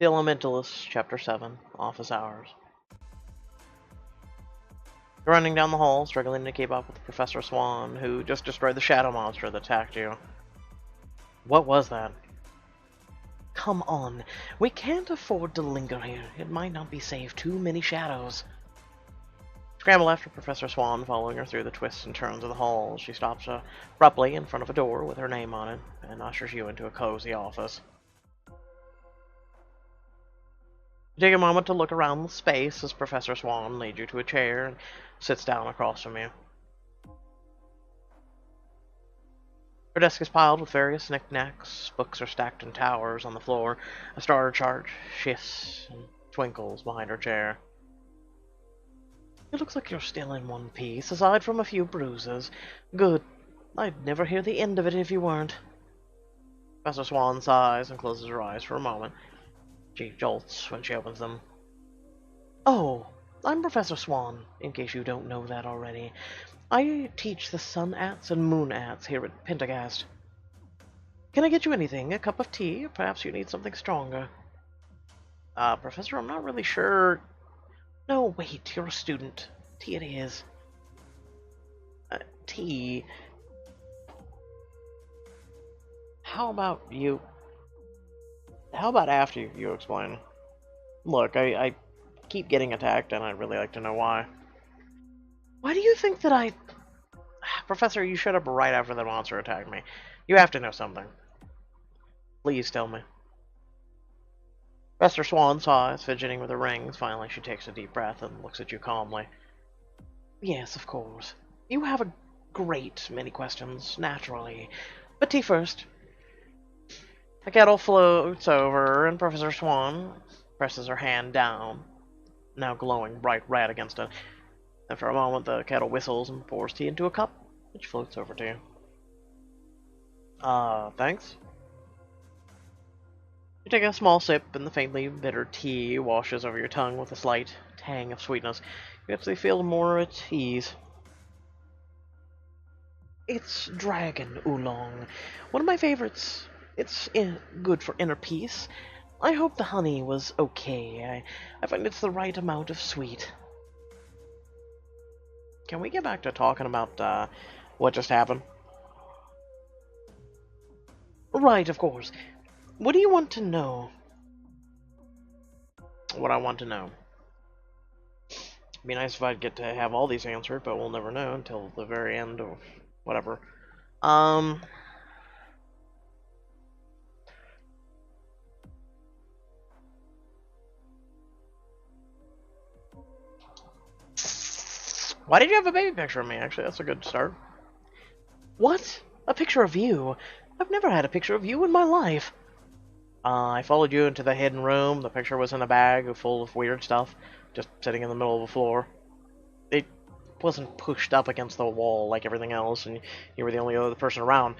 The Elementalists, Chapter 7, Office Hours. You're running down the hall, struggling to keep up with Professor Swan, who just destroyed the shadow monster that attacked you. What was that? Come on, we can't afford to linger here. It might not be safe. Too many shadows. Scramble after Professor Swan, following her through the twists and turns of the hall. She stops abruptly in front of a door with her name on it, and ushers you into a cozy office. You take a moment to look around the space as Professor Swan leads you to a chair and sits down across from you. Her desk is piled with various knickknacks. Books are stacked in towers on the floor. A star chart shifts and twinkles behind her chair. It looks like you're still in one piece, aside from a few bruises. Good. I'd never hear the end of it if you weren't. Professor Swan sighs and closes her eyes for a moment. She jolts when she opens them. Oh, I'm Professor Swan, in case you don't know that already. I teach the Sun Ats and Moon Ats here at Pendarghast. Can I get you anything? A cup of tea? Or perhaps you need something stronger? Professor, I'm not really sure. No, wait, you're a student. Tea it is. Tea? How about after you explain? Look, I keep getting attacked, and I'd really like to know why. Why do you think that I... Professor, you showed up right after the monster attacked me. You have to know something. Please tell me. Professor Swan sighs, fidgeting with her rings. Finally, she takes a deep breath and looks at you calmly. Yes, of course. You have a great many questions, naturally. But tea first. The kettle floats over, and Professor Swan presses her hand down, now glowing bright red against it. And for a moment, the kettle whistles and pours tea into a cup, which floats over to you. Thanks. You take a small sip, and the faintly bitter tea washes over your tongue with a slight tang of sweetness. You actually feel more at ease. It's dragon oolong, one of my favorites. It's good for inner peace. I hope the honey was okay. I find it's the right amount of sweet. Can we get back to talking about what just happened? Right, of course. What do you want to know? What I want to know. It'd be nice if I'd get to have all these answered, but we'll never know until the very end or whatever. Why did you have a baby picture of me? Actually, that's a good start. What? A picture of you? I've never had a picture of you in my life. I followed you into the hidden room. The picture was in a bag full of weird stuff, just sitting in the middle of the floor. It wasn't pushed up against the wall like everything else, and you were the only other person around.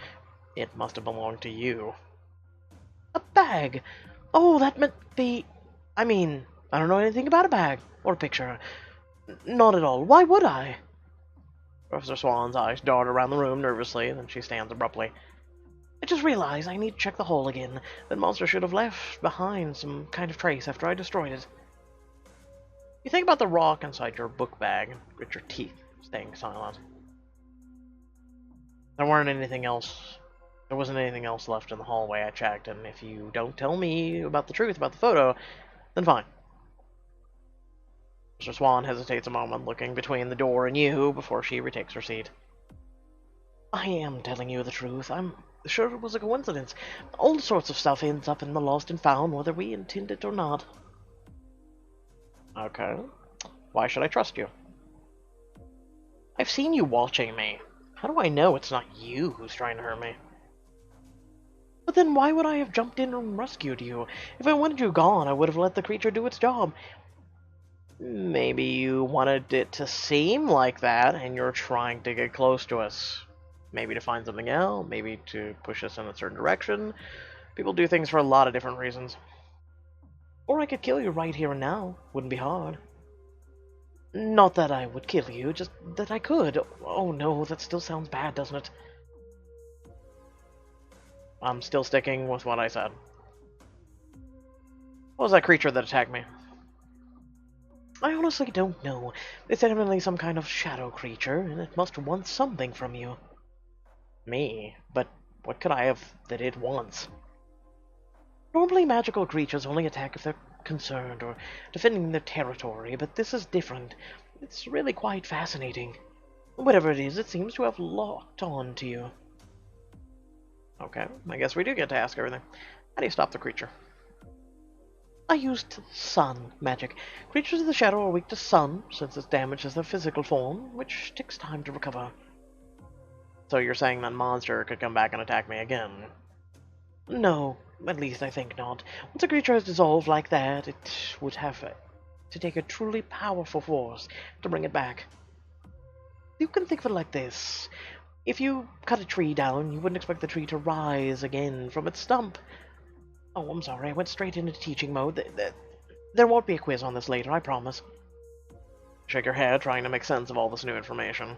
It must have belonged to you. A bag? Oh, that meant the... I mean, I don't know anything about a bag or a picture. Not at all. Why would I? Professor Swan's eyes dart around the room nervously, then she stands abruptly. I just realized I need to check the hole again. That monster should have left behind some kind of trace after I destroyed it. You think about the rock inside your book bag and grit your teeth, staying silent. There wasn't anything else left in the hallway. I checked, and if you don't tell me about the truth about the photo, then fine. Mr. Swan hesitates a moment, looking between the door and you before she retakes her seat. I am telling you the truth. I'm sure it was a coincidence. All sorts of stuff ends up in the lost and found, whether we intend it or not. Okay. Why should I trust you? I've seen you watching me. How do I know it's not you who's trying to hurt me? But then why would I have jumped in and rescued you? If I wanted you gone, I would have let the creature do its job. Maybe you wanted it to seem like that, and you're trying to get close to us. Maybe to find something out, maybe to push us in a certain direction. People do things for a lot of different reasons. Or I could kill you right here and now. Wouldn't be hard. Not that I would kill you, just that I could. Oh no, that still sounds bad, doesn't it? I'm still sticking with what I said. What was that creature that attacked me? I honestly don't know. It's evidently some kind of shadow creature, and it must want something from you. Me? But what could I have that it wants? Normally magical creatures only attack if they're concerned or defending their territory, but this is different. It's really quite fascinating. Whatever it is, it seems to have locked on to you. Okay, I guess we do get to ask everything. How do you stop the creature? I used sun magic. Creatures of the shadow are weak to sun, since it damages their physical form, which takes time to recover. So you're saying that monster could come back and attack me again? No, at least I think not. Once a creature is dissolved like that, it would have to take a truly powerful force to bring it back. You can think of it like this. If you cut a tree down, you wouldn't expect the tree to rise again from its stump. Oh, I'm sorry, I went straight into teaching mode. There won't be a quiz on this later, I promise. Shake your head, trying to make sense of all this new information.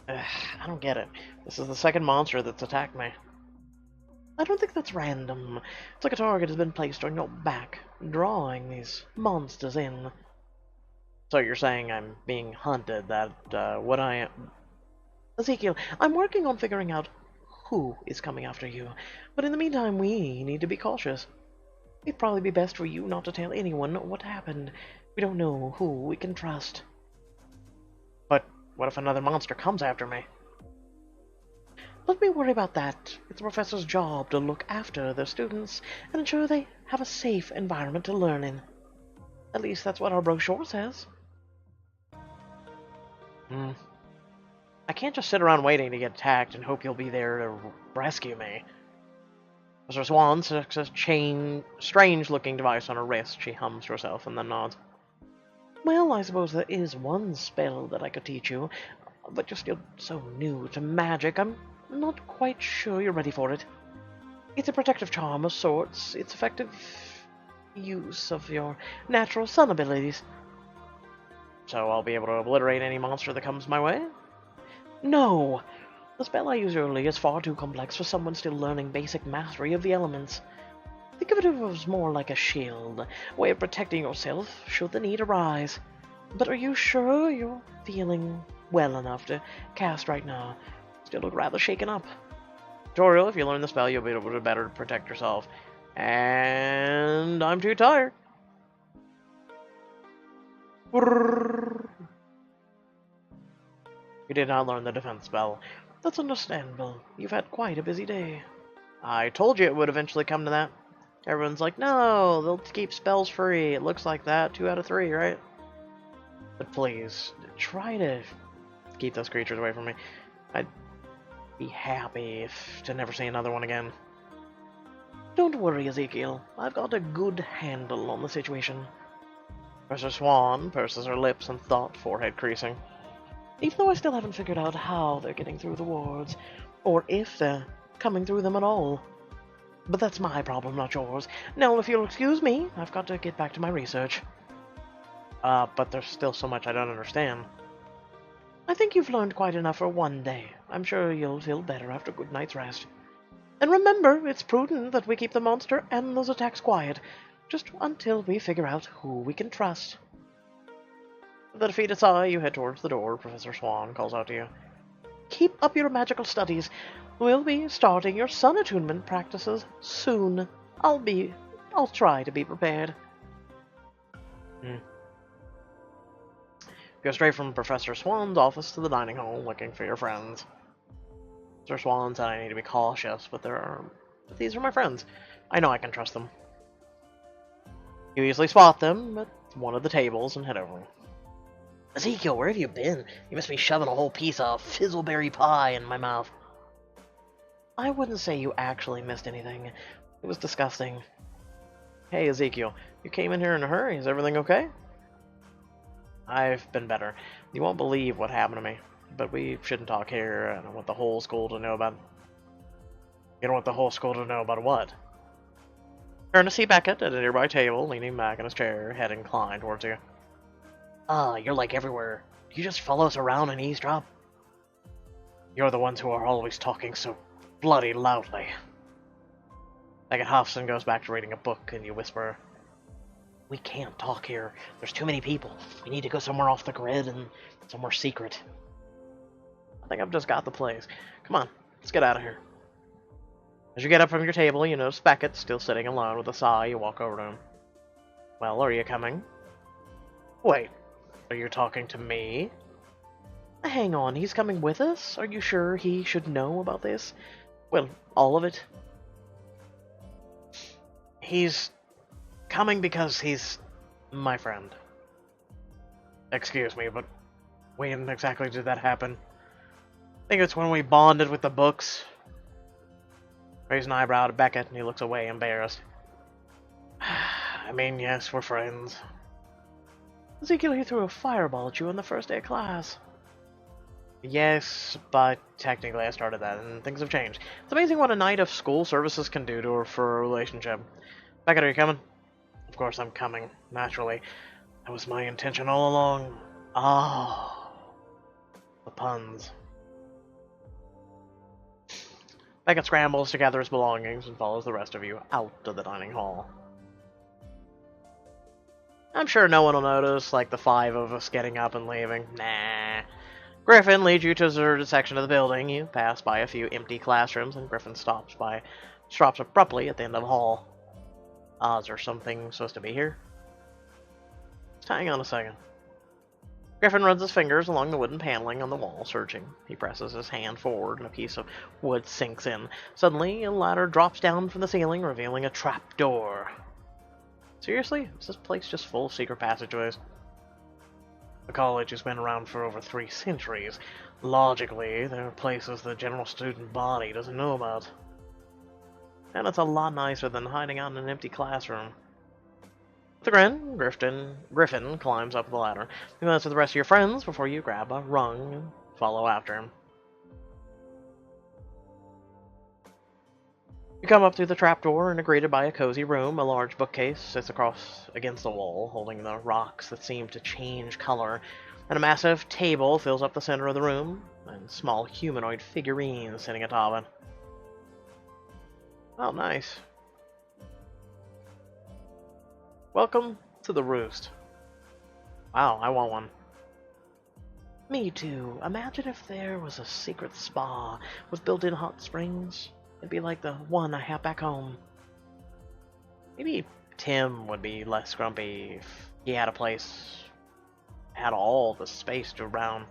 I don't get it. This is the second monster that's attacked me. I don't think that's random. It's like a target has been placed on your back, drawing these monsters in. So you're saying I'm being hunted, that, what I am... Ezekiel, I'm working on figuring out who is coming after you, but in the meantime we need to be cautious. It'd probably be best for you not to tell anyone what happened. We don't know who we can trust. But what if another monster comes after me? Let me worry about that. It's the professor's job to look after their students and ensure they have a safe environment to learn in. At least that's what our brochure says. I can't just sit around waiting to get attacked and hope you'll be there to rescue me. Mr. Swan sticks a strange-looking device on her wrist. She hums to herself and then nods. Well, I suppose there is one spell that I could teach you, but you're still so new to magic, I'm not quite sure you're ready for it. It's a protective charm of sorts. It's effective use of your natural sun abilities. So I'll be able to obliterate any monster that comes my way? No! The spell I used earlier is far too complex for someone still learning basic mastery of the elements. Think of it as more like a shield, a way of protecting yourself should the need arise. But are you sure you're feeling well enough to cast right now? Still look rather shaken up. Tutorial, if you learn the spell, you'll be able to better protect yourself. And I'm too tired. You did not learn the defense spell. That's understandable. You've had quite a busy day. I told you it would eventually come to that. Everyone's like, no, they'll keep spells free. It looks like that. 2 out of 3, right? But please, try to keep those creatures away from me. I'd be happy to never see another one again. Don't worry, Ezekiel. I've got a good handle on the situation. Professor Swan purses her lips in thought, forehead creasing. Even though I still haven't figured out how they're getting through the wards, or if they're coming through them at all. But that's my problem, not yours. Now, if you'll excuse me, I've got to get back to my research. But there's still so much I don't understand. I think you've learned quite enough for one day. I'm sure you'll feel better after a good night's rest. And remember, it's prudent that we keep the monster and those attacks quiet, just until we figure out who we can trust. With a defeated sigh, you head towards the door. Professor Swan calls out to you. Keep up your magical studies. We'll be starting your sun attunement practices soon. I'll try to be prepared. Go straight from Professor Swan's office to the dining hall, looking for your friends. Mr. Swan said I need to be cautious, but these are my friends. I know I can trust them. You easily spot them at one of the tables and head over. Ezekiel, where have you been? You must be shoving a whole piece of fizzleberry pie in my mouth. I wouldn't say you actually missed anything. It was disgusting. Hey, Ezekiel, you came in here in a hurry. Is everything okay? I've been better. You won't believe what happened to me, but we shouldn't talk here. I don't want the whole school to know about... You don't want the whole school to know about what? Ernest Beckett at a nearby table, leaning back in his chair, head inclined towards you. You're like everywhere. You just follow us around and eavesdrop? You're the ones who are always talking so bloody loudly. Beckett huffs and goes back to reading a book, and you whisper, We can't talk here. There's too many people. We need to go somewhere off the grid and somewhere secret. I think I've just got the place. Come on, let's get out of here. As you get up from your table, you notice Beckett still sitting alone with a sigh. You walk over to him. Well, are you coming? Wait, are you talking to me? Hang on, he's coming with us? Are you sure he should know about this? Well, all of it? He's coming because he's my friend. Excuse me, but when exactly did that happen? I think it's when we bonded with the books. Raise an eyebrow to Beckett, and he looks away, embarrassed. I mean, yes, we're friends. Ezekiel, he threw a fireball at you on the first day of class. Yes, but technically I started that, and things have changed. It's amazing what a night of school services can do for a relationship. Beckett, are you coming? Of course I'm coming, naturally. That was my intention all along. Ah, the puns. Beckett scrambles to gather his belongings and follows the rest of you out of the dining hall. I'm sure no one will notice, like the five of us getting up and leaving. Nah. Griffin leads you to a deserted section of the building. You pass by a few empty classrooms, and Griffin stops abruptly at the end of the hall. Is there something supposed to be here? Just hang on a second. Griffin runs his fingers along the wooden paneling on the wall, searching. He presses his hand forward, and a piece of wood sinks in. Suddenly, a ladder drops down from the ceiling, revealing a trap door. Seriously? Is this place just full of secret passageways? The college has been around for over 3 centuries. Logically, there are places the general student body doesn't know about. And it's a lot nicer than hiding out in an empty classroom. With a grin, Griffin climbs up the ladder. He goes with the rest of your friends before you grab a rung and follow after him. You come up through the trapdoor and are greeted by a cozy room. A large bookcase sits across against the wall, holding the rocks that seem to change color, and a massive table fills up the center of the room, and small humanoid figurines sitting atop it. Oh, nice. Welcome to the Roost. Wow, I want one. Me too. Imagine if there was a secret spa with built-in hot springs. It'd be like the one I have back home. Maybe Tim would be less grumpy if he had a place, had all the space to around.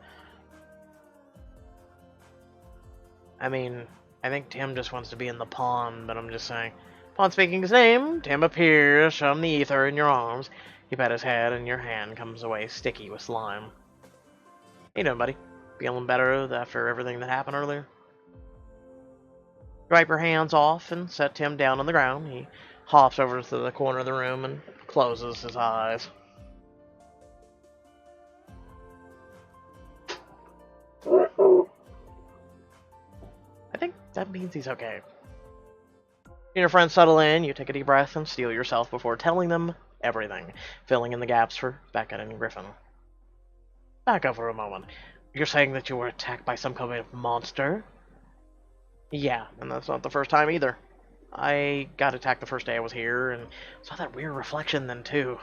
I mean, I think Tim just wants to be in the pond, but I'm just saying. Upon speaking his name, Tim appears from the ether in your arms. You pat his head, and your hand comes away sticky with slime. How you doing, buddy? Feeling better after everything that happened earlier? Wipe your hands off and set Tim down on the ground. He hops over to the corner of the room and closes his eyes. I think that means he's okay. Your friends settle in, you take a deep breath and steel yourself before telling them everything, filling in the gaps for Beckett and Griffin. Back up for a moment. You're saying that you were attacked by some kind of monster? Yeah, and that's not the first time either. I got attacked the first day I was here, and saw that weird reflection then too.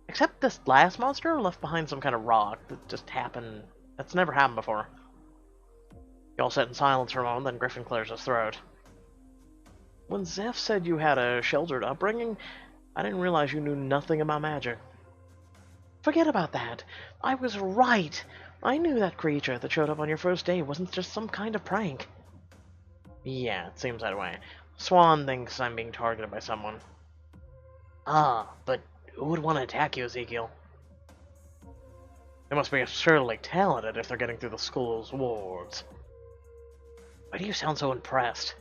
Except this last monster left behind some kind of rock that just happened. That's never happened before. You all sit in silence for a moment, then Griffin clears his throat. When Zeph said you had a sheltered upbringing, I didn't realize you knew nothing about magic. Forget about that. I was right. I knew that creature that showed up on your first day wasn't just some kind of prank. Yeah, it seems that way. Swan thinks I'm being targeted by someone. Ah, but who would want to attack you, Ezekiel? They must be absurdly talented if they're getting through the school's wards. Why do you sound so impressed?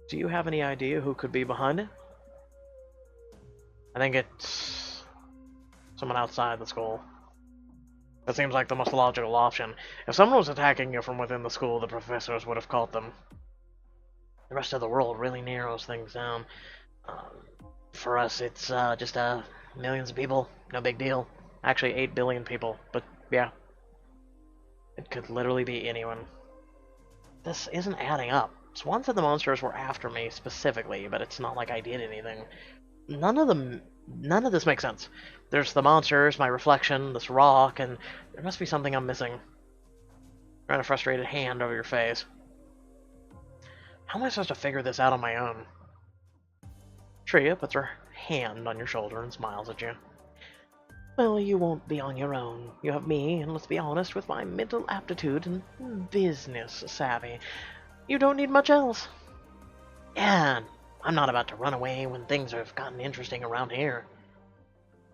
Do you have any idea who could be behind it? I think it's someone outside the school. That seems like the most logical option. If someone was attacking you from within the school, the professors would have caught them. The rest of the world really narrows things down. For us, it's just millions of people. No big deal. Actually, 8 billion people. But yeah, it could literally be anyone. This isn't adding up. Swan said the monsters were after me specifically, but it's not like I did anything. None of them None of this makes sense. There's the monsters, my reflection, this rock, and there must be something I'm missing. Run a frustrated hand over your face. How am I supposed to figure this out on my own? Tria puts her hand on your shoulder and smiles at you. Well, you won't be on your own. You have me, and let's be honest, with my mental aptitude and business savvy, you don't need much else. Yeah, I'm not about to run away when things have gotten interesting around here.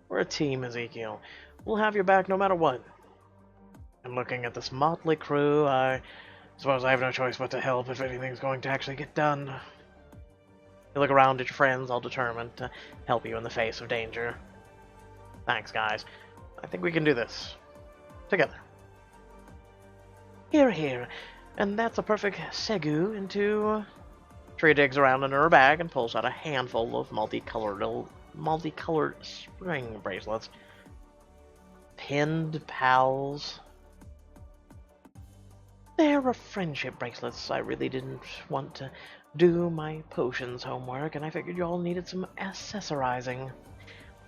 We're a team, Ezekiel. We'll have your back no matter what. And looking at this motley crew, I suppose I have no choice but to help if anything's going to actually get done. You look around at your friends, all determined to help you in the face of danger. Thanks, guys. I think we can do this. Together. Here, here. And that's a perfect segue into... Tree digs around in her bag and pulls out a handful of multicolored string bracelets. Pinned pals. They're friendship bracelets. I really didn't want to do my potions homework, and I figured you all needed some accessorizing.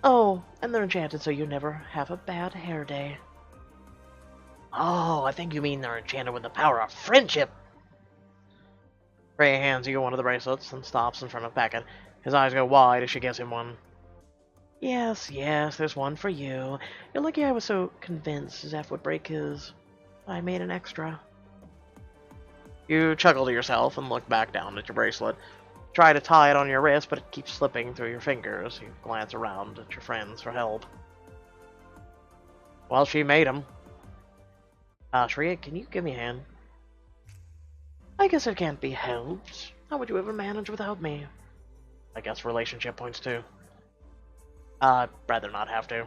Oh, and they're enchanted so you never have a bad hair day. Oh, I think you mean they're enchanted with the power of friendship. Ray hands you one of the bracelets and stops in front of Beckett. His eyes go wide as she gives him one. Yes, there's one for you. You're lucky I was so convinced Zeph would break his. I made an extra. You chuckle to yourself and look back down at your bracelet. Try to tie it on your wrist, but it keeps slipping through your fingers. You glance around at your friends for help. Well, she made him. Shreya, can you give me a hand? I guess it can't be helped. How would you ever manage without me? I guess relationship points too. I'd rather not have to.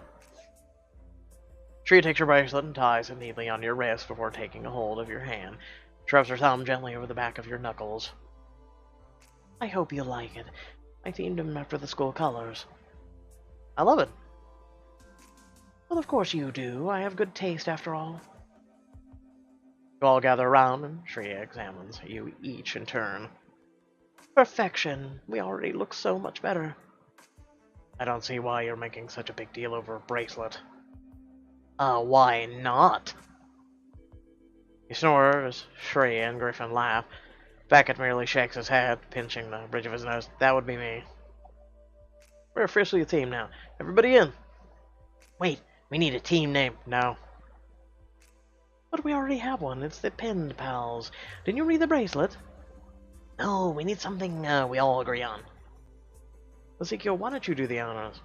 Shreya takes your bracelet and ties it neatly on your wrist before taking a hold of your hand. Rubs her thumb gently over the back of your knuckles. I hope you like it. I themed him after the school colors. I love it. Well, of course you do. I have good taste after all. You all gather around and Shreya examines you each in turn. Perfection. We already look so much better. I don't see why you're making such a big deal over a bracelet. Why not? You snore as Shreya and Griffin laugh. Beckett merely shakes his head, pinching the bridge of his nose. That would be me. We're officially a team now. Everybody in. Wait, we need a team name. No. But we already have one. It's the Pinned Pals. Didn't you read the bracelet? No, we need something we all agree on. Ezekiel, why don't you do the honors?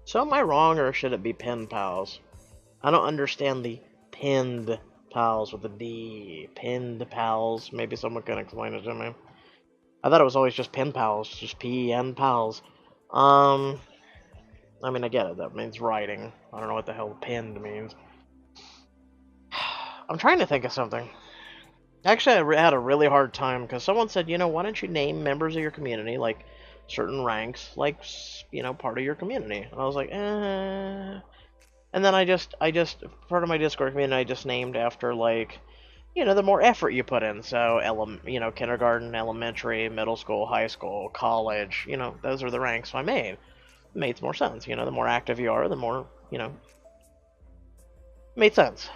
So am I wrong, or should it be Pen Pals? I don't understand the Pinned Pals with a D. Pinned Pals. Maybe someone can explain it to me. I thought it was always just Pen Pals, just P-N Pals. I mean, I get it. That means writing. I don't know what the hell pinned means. I'm trying to think of something. Actually, I had a really hard time because someone said, you know, why don't you name members of your community, like certain ranks, like, you know, part of your community. And I was like, eh. And then I just, part of my Discord community, I just named after, like, you know, the more effort you put in. So, you know, kindergarten, elementary, middle school, high school, college, you know, those are the ranks I made. It made more sense. You know, the more active you are, the more, you know, made sense.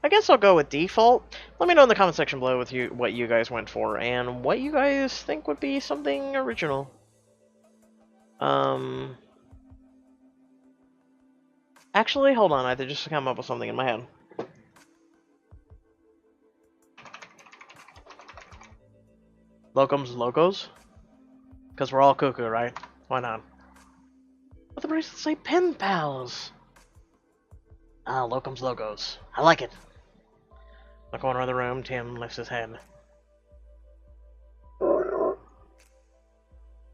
I guess I'll go with default. Let me know in the comment section below with what you guys went for and what you guys think would be something original. Actually, hold on. I just come up with something in my head. Locums Locos? Because we're all cuckoo, right? Why not? But the bracelets say Pen Pals. Locums Logos. I like it. In the corner of the room, Tim lifts his head.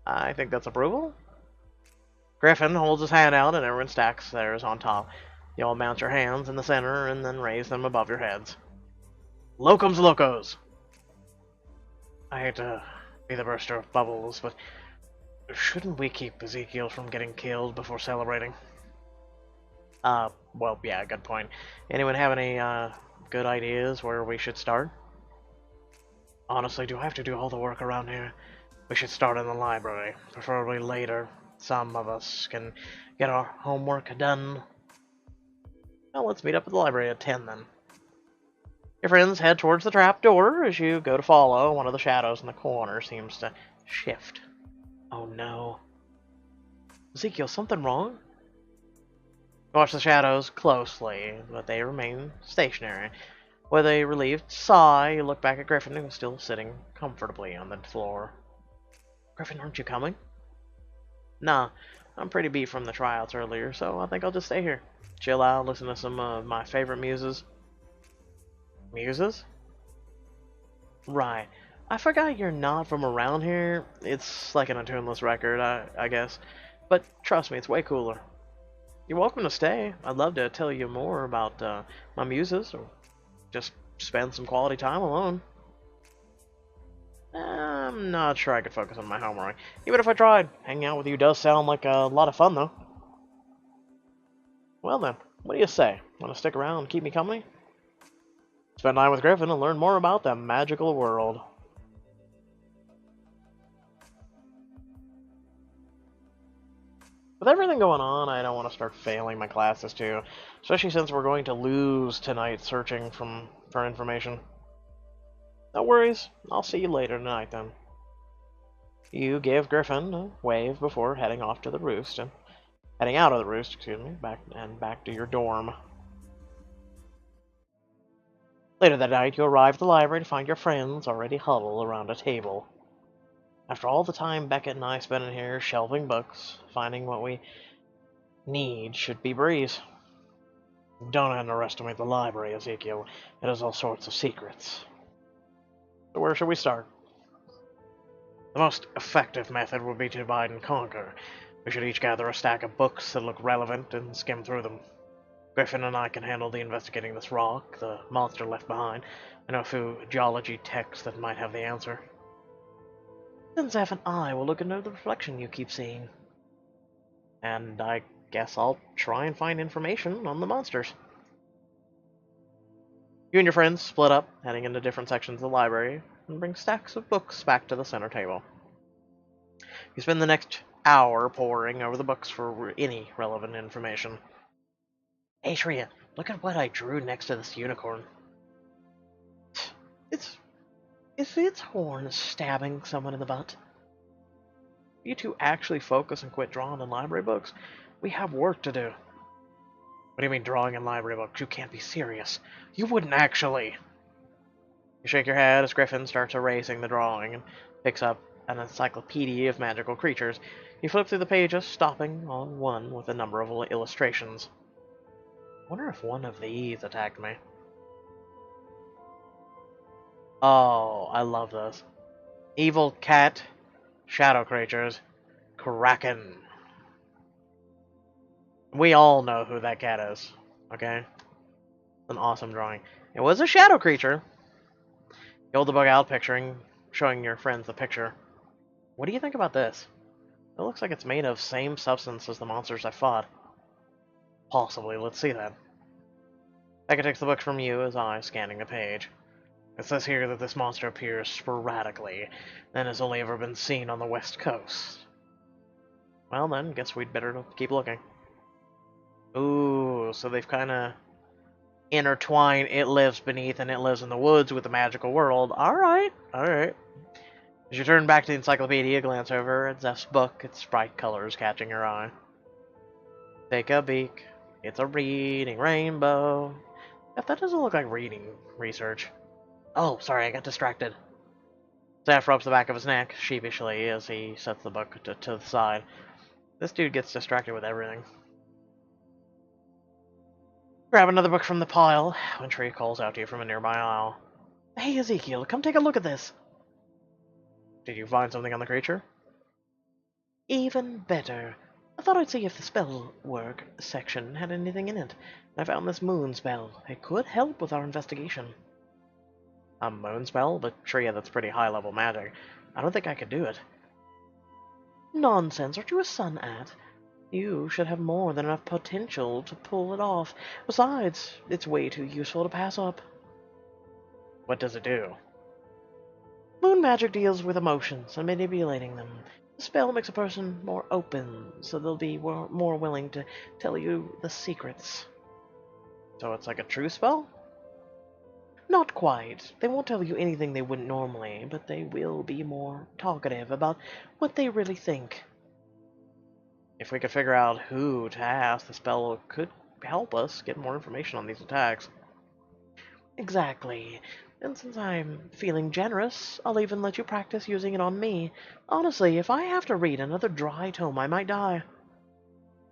I think that's approval. Griffin holds his hand out and everyone stacks theirs on top. You all mount your hands in the center and then raise them above your heads. Locums Locos! I hate to be the burster of bubbles, but shouldn't we keep Ezekiel from getting killed before celebrating? Well, yeah, good point. Anyone have any, good ideas where we should start? Honestly, do I have to do all the work around here? We should start in the library, preferably later. Some of us can get our homework done. Well, let's meet up at the library at 10 then. Your friends head towards the trap door. As you go to follow, one of the shadows in the corner seems to shift. Oh no. Ezekiel, something wrong? Watch the shadows closely, but they remain stationary. With a relieved sigh, you look back at Griffin, who is still sitting comfortably on the floor. Griffin, aren't you coming? Nah, I'm pretty beat from the tryouts earlier, so I think I'll just stay here. Chill out, listen to some of my favorite muses. Muses? Right. I forgot you're not from around here. It's like an attuneless record, I guess. But trust me, it's way cooler. You're welcome to stay. I'd love to tell you more about my muses, or just spend some quality time alone. I'm not sure I could focus on my homework, even if I tried. Hanging out with you does sound like a lot of fun, though. Well then, what do you say? Want to stick around and keep me company? Spend time with Griffin and learn more about the magical world. With everything going on, I don't want to start failing my classes too, especially since we're going to lose tonight searching for information. No worries, I'll see you later tonight then. You give Griffin a wave before heading off to the Roost, and heading out of the Roost, excuse me, back to your dorm. Later that night, you arrive at the library to find your friends already huddled around a table. After all the time Beckett and I spent in here shelving books, finding what we need should be breeze. Don't underestimate the library, Ezekiel. It has all sorts of secrets. So where should we start? The most effective method would be to divide and conquer. We should each gather a stack of books that look relevant and skim through them. Griffin and I can handle the investigating this rock, the monster left behind, and a few geology texts that might have the answer. Then Zeph and I will look into the reflection you keep seeing. And I guess I'll try and find information on the monsters. You and your friends split up, heading into different sections of the library, and bring stacks of books back to the center table. You spend the next hour poring over the books for any relevant information. Hey Shreya, look at what I drew next to this unicorn. Is its horn stabbing someone in the butt? You two actually focus and quit drawing in library books? We have work to do. What do you mean drawing in library books? You can't be serious. You wouldn't actually. You shake your head as Griffin starts erasing the drawing and picks up an encyclopedia of magical creatures. You flip through the pages, stopping on one with a number of illustrations. I wonder if one of these attacked me. Oh, I love this. Evil cat, shadow creatures, kraken. We all know who that cat is, okay? An awesome drawing. It was a shadow creature. You hold the book out, showing your friends the picture. What do you think about this? It looks like it's made of same substance as the monsters I fought. Possibly, let's see that. Becca takes the book from you as I scanning the page. It says here that this monster appears sporadically, and has only ever been seen on the west coast. Well then, guess we'd better keep looking. Ooh, so they've kind of intertwined It Lives Beneath and It Lives in the Woods with the magical world. Alright, alright. As you turn back to the encyclopedia, glance over at Zeph's book, its bright colors catching your eye. Take a peek. It's a reading rainbow. If that doesn't look like reading research. Oh, sorry, I got distracted. Zeph rubs the back of his neck sheepishly as he sets the book to the side. This dude gets distracted with everything. Grab another book from the pile when Tree calls out to you from a nearby aisle. Hey, Ezekiel, come take a look at this. Did you find something on the creature? Even better. I thought I'd see if the spell work section had anything in it. I found this moon spell. It could help with our investigation. A moon spell? But sure, yeah, that's pretty high-level magic. I don't think I could do it. Nonsense, aren't you a sun at? You should have more than enough potential to pull it off. Besides, it's way too useful to pass up. What does it do? Moon magic deals with emotions and manipulating them. The spell makes a person more open, so they'll be more willing to tell you the secrets. So it's like a true spell? Not quite. They won't tell you anything they wouldn't normally, but they will be more talkative about what they really think. If we could figure out who to ask, the spell could help us get more information on these attacks. Exactly. And since I'm feeling generous, I'll even let you practice using it on me. Honestly, if I have to read another dry tome, I might die.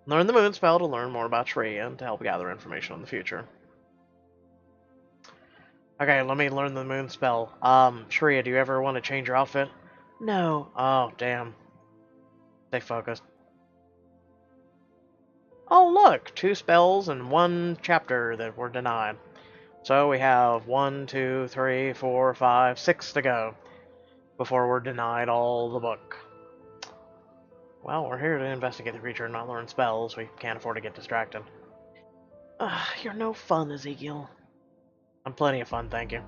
Learn the moon spell to learn more about Shri and to help gather information on the future. Okay, let me learn the moon spell. Shreya, do you ever want to change your outfit? No. Oh, damn. Stay focused. Oh, look! 2 spells and 1 chapter that were denied. So we have 1, 2, 3, 4, 5, 6 to go before we're denied all the book. Well, we're here to investigate the creature and not learn spells. We can't afford to get distracted. You're no fun, Ezekiel. I'm plenty of fun, thank you.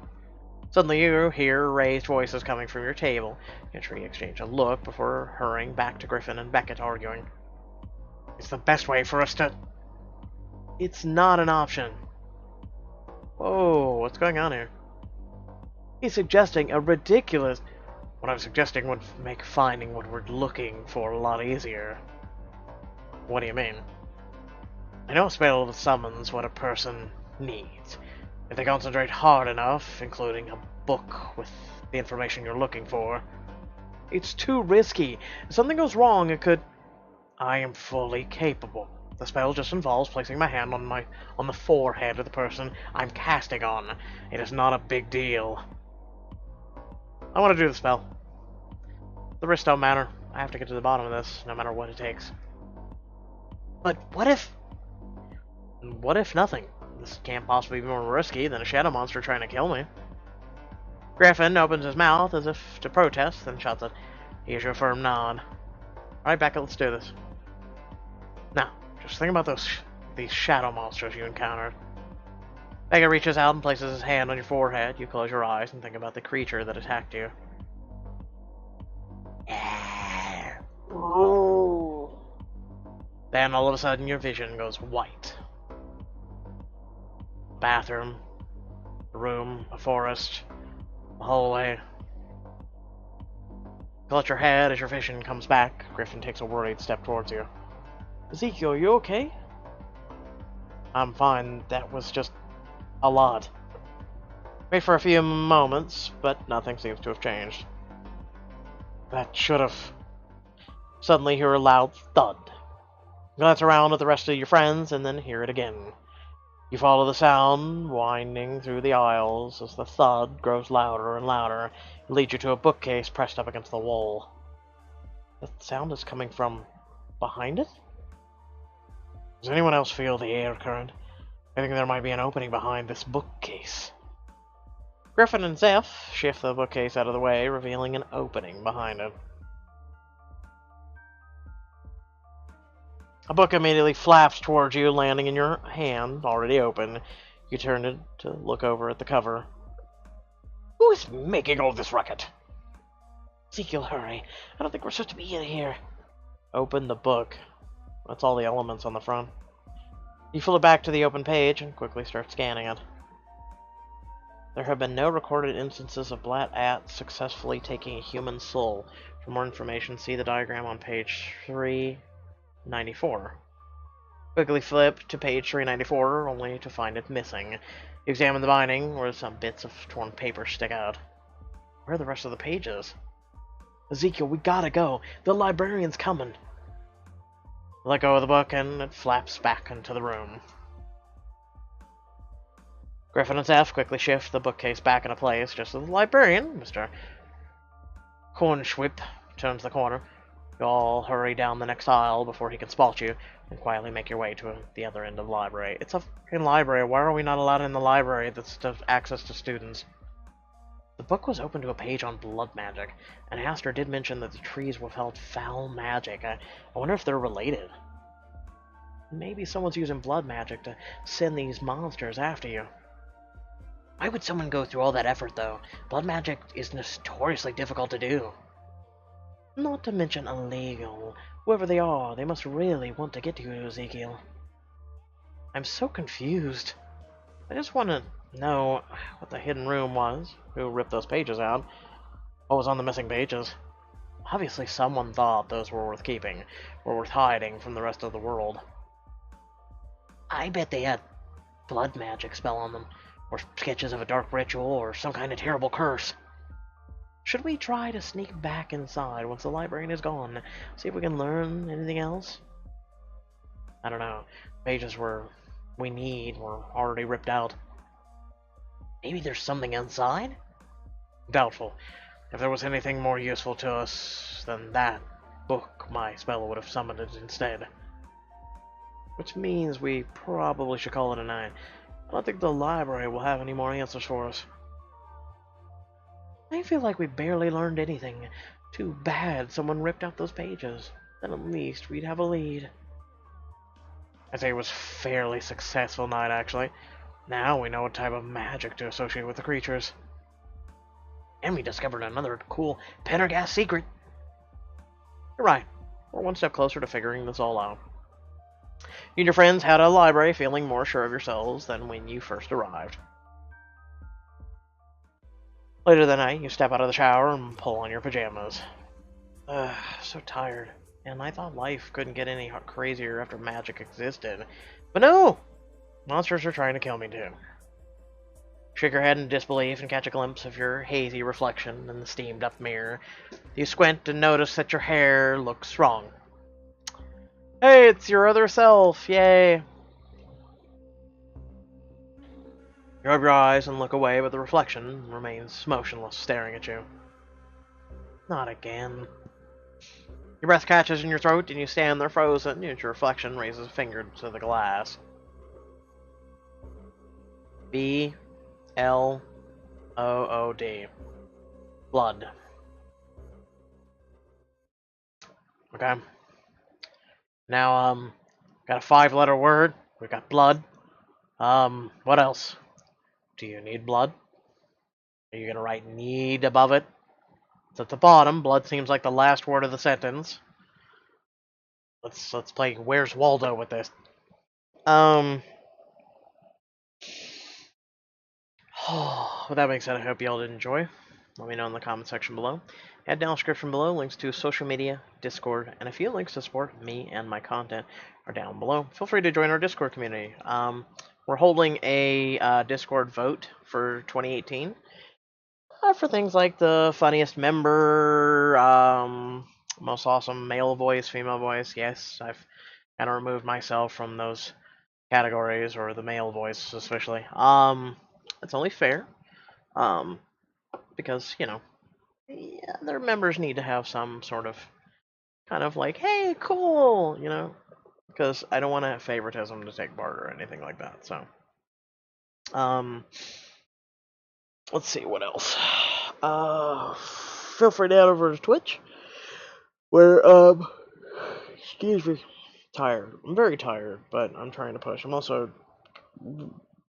Suddenly you hear raised voices coming from your table. You exchange a look before hurrying back to Griffin and Beckett arguing. It's the best way for us to... It's not an option. Whoa, what's going on here? He's suggesting a ridiculous... What I'm suggesting would make finding what we're looking for a lot easier. What do you mean? I know a spell summons what a person needs. If they concentrate hard enough, including a book with the information you're looking for. It's too risky. If something goes wrong, it could... I am fully capable. The spell just involves placing my hand on the forehead of the person I'm casting on. It is not a big deal. I want to do the spell. The risks don't matter. I have to get to the bottom of this, no matter what it takes. But what if... What if nothing? This can't possibly be more risky than a shadow monster trying to kill me. Griffin opens his mouth as if to protest, then shuts it. He gives you a firm nod. Alright, Becca, let's do this. Now, just think about these shadow monsters you encountered. Becca reaches out and places his hand on your forehead. You close your eyes and think about the creature that attacked you. Then all of a sudden your vision goes white. Bathroom, a room, a forest, a hallway. Clutch your head as your vision comes back. Griffin takes a worried step towards you. Ezekiel, are you okay? I'm fine. That was just a lot. Wait for a few moments, but nothing seems to have changed. That should have... Suddenly you hear a loud thud. Glance around at the rest of your friends, and then hear it again. You follow the sound, winding through the aisles. As the thud grows louder and louder, it leads you to a bookcase pressed up against the wall. The sound is coming from behind it? Does anyone else feel the air current? I think there might be an opening behind this bookcase. Griffin and Zeph shift the bookcase out of the way, revealing an opening behind it. A book immediately flaps towards you, landing in your hand, already open. You turn it to look over at the cover. Who is making all this racket? Ezekiel, hurry. I don't think we're supposed to be in here. Open the book. That's all the elements on the front. You flip back to the open page and quickly start scanning it. There have been no recorded instances of Black Ats successfully taking a human soul. For more information, see the diagram on page 394. Quickly flip to page 394, only to find it missing. You examine the binding, where some bits of torn paper stick out. Where are the rest of the pages? Ezekiel, we gotta go. The librarian's coming. Let go of the book, and it flaps back into the room. Griffin and Zeph quickly shift the bookcase back into place, just as the librarian, Mr. Cornschwip, turns the corner. You all hurry down the next aisle before he can spot you, and quietly make your way to the other end of the library. It's a fucking library. Why are we not allowed in the library that's access to students? The book was open to a page on blood magic, and Aster did mention that the trees withheld foul magic. I wonder if they're related. Maybe someone's using blood magic to send these monsters after you. Why would someone go through all that effort, though? Blood magic is notoriously difficult to do. Not to mention illegal. Whoever they are, they must really want to get to you, Ezekiel. I'm so confused. I just want to know what the hidden room was, who ripped those pages out, what was on the missing pages. Obviously someone thought those were worth keeping, were worth hiding from the rest of the world. I bet they had blood magic spell on them, or sketches of a dark ritual, or some kind of terrible curse. Should we try to sneak back inside once the librarian is gone, see if we can learn anything else? I don't know. Pages we need were already ripped out. Maybe there's something inside? Doubtful. If there was anything more useful to us than that book, my spell would have summoned it instead. Which means we probably should call it a night. I don't think the library will have any more answers for us. I feel like we barely learned anything. Too bad someone ripped out those pages. Then at least we'd have a lead. I'd say it was a fairly successful night, actually. Now we know what type of magic to associate with the creatures. And we discovered another cool Pendarghast secret. You're right. We're one step closer to figuring this all out. You and your friends head out of the library feeling more sure of yourselves than when you first arrived. Later that night, you step out of the shower and pull on your pajamas. So tired. And I thought life couldn't get any crazier after magic existed. But no! Monsters are trying to kill me too. Shake your head in disbelief and catch a glimpse of your hazy reflection in the steamed-up mirror. You squint and notice that your hair looks wrong. Hey, it's your other self! Yay! You rub your eyes and look away, but the reflection remains motionless, staring at you. Not again. Your breath catches in your throat, and you stand there frozen, and your reflection raises a finger to the glass. B-L-O-O-D. Blood. Okay. Now, got a 5-letter word. We got blood. What else? Do you need blood? Are you gonna write need above it? It's at the bottom. Blood seems like the last word of the sentence. Let's play Where's Waldo with this. With that being said, I hope y'all did enjoy. Let me know in the comment section below. Head down the description below. Links to social media, Discord, and a few links to support me and my content are down below. Feel free to join our Discord community. We're holding a Discord vote for 2018 for things like the funniest member, most awesome male voice, female voice. Yes, I've kind of removed myself from those categories, or the male voice especially. It's only fair. Because, you know, yeah, their members need to have some sort of kind of like, hey, cool, you know, because I don't want to have favoritism to take part or anything like that. So, let's see what else. Feel free to head over to Twitch, where, excuse me, tired. I'm very tired, but I'm trying to push. I'm also,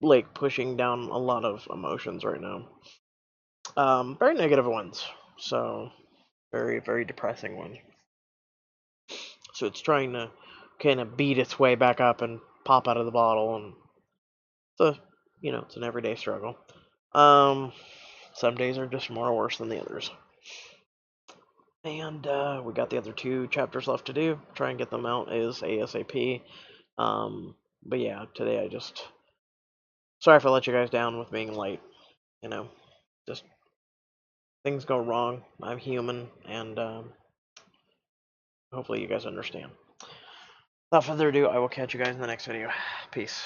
like, pushing down a lot of emotions right now. Very negative ones. So, very, very depressing ones. So it's trying to kind of beat its way back up and pop out of the bottle, and it's it's an everyday struggle. Some days are just more worse than the others. And we got the other 2 chapters left to do. Try and get them out as ASAP. But yeah, today sorry if I let you guys down with being late. You know, just things go wrong. I'm human, and hopefully you guys understand. Without further ado, I will catch you guys in the next video. Peace.